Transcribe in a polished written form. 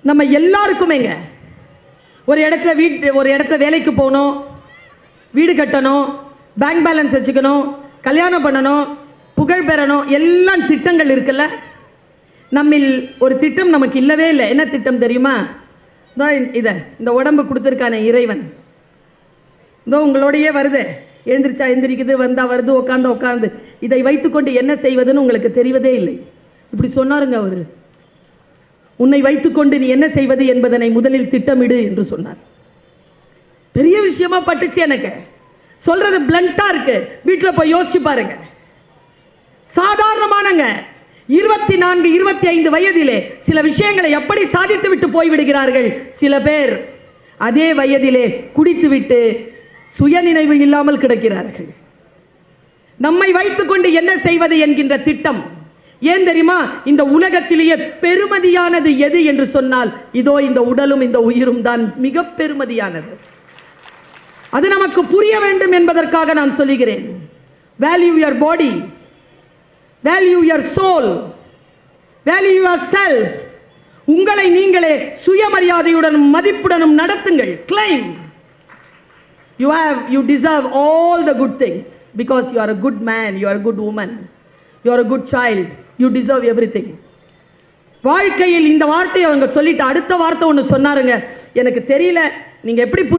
நம்ம எல்லாருக்குமேங்க ஒரு இடத்துல வேலைக்கு போகணும், வீடு கட்டணும், பேங்க் பேலன்ஸ் வச்சுக்கணும், கல்யாணம் பண்ணணும், புகழ் பெறணும், எல்லாம் திட்டங்கள் இருக்குல்ல. நம்மில் ஒரு திட்டம் நமக்கு இல்லவே இல்லை. என்ன திட்டம் தெரியுமா? இந்த உடம்பு கொடுத்துருக்கானே இறைவன், இதோ உங்களோடையே வருது, எழுந்திரிச்சா எந்திரிக்குது, வந்தா வருது, உட்காந்து இதை வைத்துக்கொண்டு என்ன செய்வதுன்னு உங்களுக்கு தெரிவதே இல்லை. இப்படி சொன்னாருங்க அவரு. உன்னை வைத்துக்கொண்டு நீ என்ன செய்வது என்பதனை முதலில் திட்டமிடு என்று சொன்னார். பெரிய விஷயமா பட்டுச்சு எனக்கு. சொல்றது பிளண்டா இருக்கு, வீட்டில் போய் யோசிச்சு பாருங்க. சாதாரணமானங்க 24, 25 வயதிலே சில விஷயங்களை எப்படி சாதித்து விட்டு போய்விடுகிறார்கள். சில பேர் அதே வயதிலே குடித்துவிட்டு சுயநினைவு இல்லாமல் கிடக்கிறார்கள். நம்மை வைத்துக்கொண்டு என்ன செய்வது என்கின்ற திட்டம். ஏன் தெரியுமா? இந்த உலகத்திலேயே பெருமதியானது எது என்று சொன்னால் இதோ இந்த உடலும் இந்த உயிரும் தான் மிக பெருமதியானது. அது நமக்கு புரிய வேண்டும் என்பதற்காக நான் சொல்லுகிறேன். Value your body, value your soul, value yourself. உங்களை நீங்களே சுயமரியாதையுடனும் மதிப்புடனும் நடத்துங்கள். Claim you deserve all the good things because you are a good man, you are a good woman, you are a good child, you deserve everything. வாழ்க்கையில் இந்த வார்த்தையை அவங்க சொல்லிட்டு அடுத்த வார்த்தை ஒன்று சொன்னாருங்க. எனக்கு தெரியல நீங்க எப்படி